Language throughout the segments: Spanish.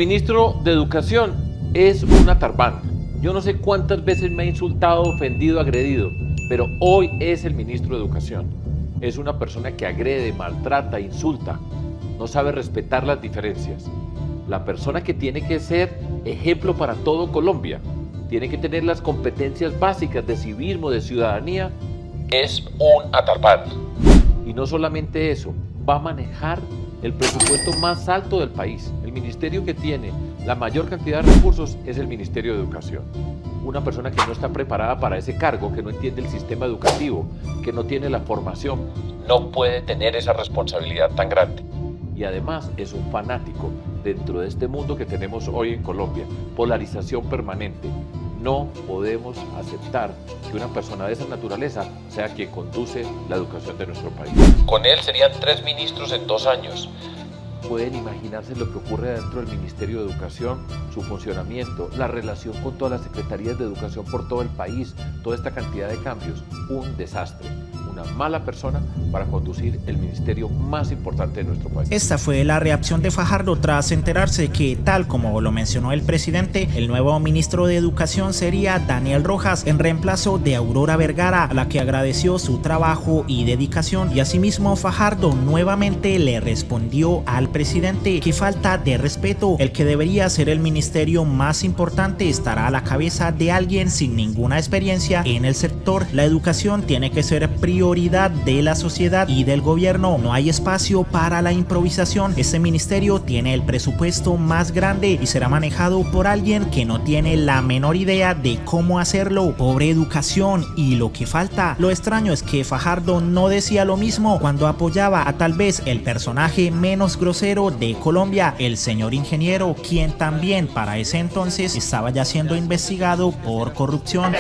ministro de Educación es una tarbán. Yo no sé cuántas veces me ha insultado, ofendido, agredido, pero hoy es el ministro de Educación. Es una persona que agrede, maltrata, insulta, no sabe respetar las diferencias. La persona que tiene que ser ejemplo para todo Colombia, tiene que tener las competencias básicas de civismo, de ciudadanía, es un atarpán. Y no solamente eso, va a manejar el presupuesto más alto del país. El ministerio que tiene la mayor cantidad de recursos es el Ministerio de Educación. Una persona que no está preparada para ese cargo, que no entiende el sistema educativo, que no tiene la formación, no puede tener esa responsabilidad tan grande. Y además es un fanático dentro de este mundo que tenemos hoy en Colombia. Polarización permanente. No podemos aceptar que una persona de esa naturaleza sea quien conduce la educación de nuestro país. Con él serían 3 ministros en 2 años. Pueden imaginarse lo que ocurre dentro del Ministerio de Educación, su funcionamiento, la relación con todas las secretarías de educación por todo el país, toda esta cantidad de cambios. Un desastre. Una mala persona para conducir el ministerio más importante de nuestro país. Esta fue la reacción de Fajardo tras enterarse que, tal como lo mencionó el presidente, el nuevo ministro de Educación sería Daniel Rojas, en reemplazo de Aurora Vergara, a la que agradeció su trabajo y dedicación. Y asimismo, Fajardo nuevamente le respondió al presidente que falta de respeto, el que debería ser el ministerio más importante estará a la cabeza de alguien sin ninguna experiencia en el sector. La educación tiene que ser prioridad de la sociedad y del gobierno. No hay espacio para la improvisación. Este ministerio tiene el presupuesto más grande y será manejado por alguien que no tiene la menor idea de cómo hacerlo. Pobre educación y lo que falta. Lo extraño es que Fajardo no decía lo mismo cuando apoyaba a tal vez el personaje menos grosero de Colombia, el señor ingeniero, quien también para ese entonces estaba ya siendo investigado por corrupción.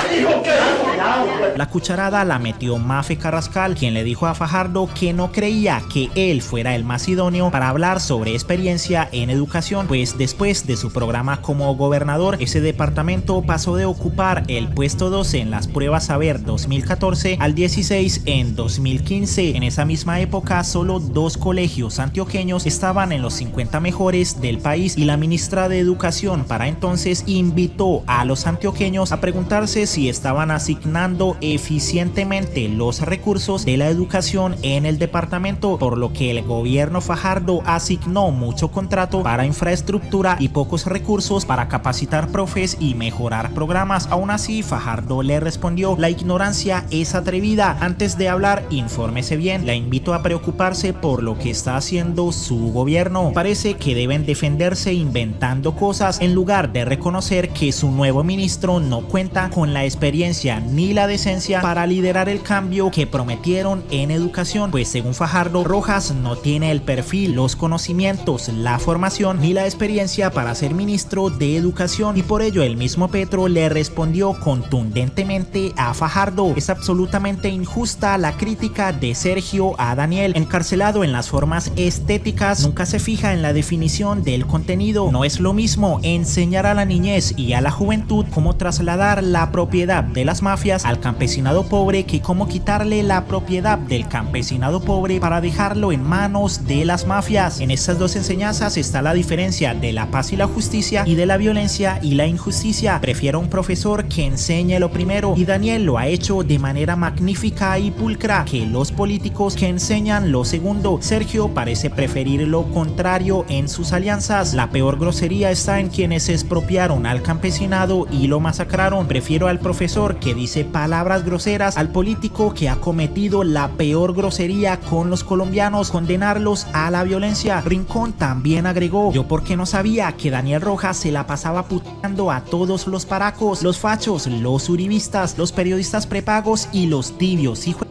La cucharada la metió Mafe Carrascal, quien le dijo a Fajardo que no creía que él fuera el más idóneo para hablar sobre experiencia en educación, pues después de su programa como gobernador, ese departamento pasó de ocupar el puesto 12 en las pruebas Saber 2014 al 16 en 2015. En esa misma época, solo 2 colegios antioqueños estaban en los 50 mejores del país y la ministra de Educación para entonces invitó a los antioqueños a preguntarse si estaban asignando eficientemente los recursos de la educación en el departamento, por lo que el gobierno Fajardo asignó mucho contrato para infraestructura y pocos recursos para capacitar profes y mejorar programas. Aún así, Fajardo le respondió: la ignorancia es atrevida. Antes de hablar, infórmese bien. La invito a preocuparse por lo que está haciendo su gobierno. Parece que deben defenderse inventando cosas en lugar de reconocer que su nuevo ministro no cuenta con la experiencia ni la decencia para liderar el cambio que prometieron en educación, pues según Fajardo, Rojas no tiene el perfil, los conocimientos, la formación ni la experiencia para ser ministro de Educación, y por ello el mismo Petro le respondió contundentemente a Fajardo: es absolutamente injusta la crítica de Sergio a Daniel, encarcelado en las formas estéticas, nunca se fija en la definición del contenido. No es lo mismo enseñar a la niñez y a la juventud cómo trasladar la propiedad de las mafias al campesinado pobre que cómo quitarle la propiedad del campesinado pobre para dejarlo en manos de las mafias. En estas dos enseñanzas está la diferencia de la paz y la justicia y de la violencia y la injusticia. Prefiero un profesor que enseñe lo primero, y Daniel lo ha hecho de manera magnífica y pulcra, que los políticos que enseñan lo segundo. Sergio parece preferir lo contrario en sus alianzas. La peor grosería está en quienes expropiaron al campesinado y lo masacraron. Prefiero al profesor que dice palabras groseras al político que ha cometido la peor grosería con los colombianos, condenarlos a la violencia. Rincón también agregó: yo porque no sabía que Daniel Rojas se la pasaba puteando a todos los paracos, los fachos, los uribistas, los periodistas prepagos y los tibios hijos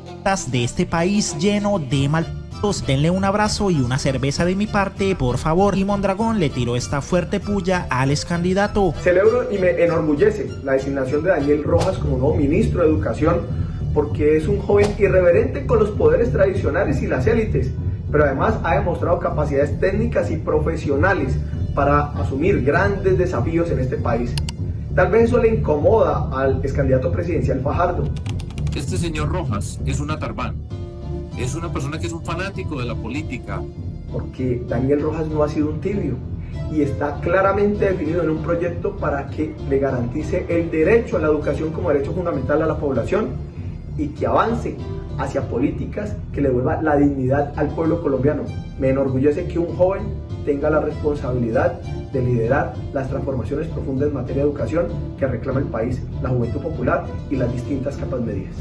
de este país lleno de mal. Denle un abrazo y una cerveza de mi parte, por favor. Y Mondragón le tiró esta fuerte puya al ex candidato. Celebro y me enorgullece la designación de Daniel Rojas como nuevo ministro de Educación, porque es un joven irreverente con los poderes tradicionales y las élites, pero además ha demostrado capacidades técnicas y profesionales para asumir grandes desafíos en este país. Tal vez eso le incomoda al ex candidato presidencial Fajardo. Este señor Rojas es una tarbán. Es una persona que es un fanático de la política. Porque Daniel Rojas no ha sido un tibio. y está claramente definido en un proyecto para que le garantice el derecho a la educación como derecho fundamental a la población y que avance hacia políticas que le devuelvan la dignidad al pueblo colombiano. Me enorgullece que un joven tenga la responsabilidad de liderar las transformaciones profundas en materia de educación que reclama el país, la juventud popular y las distintas capas medias.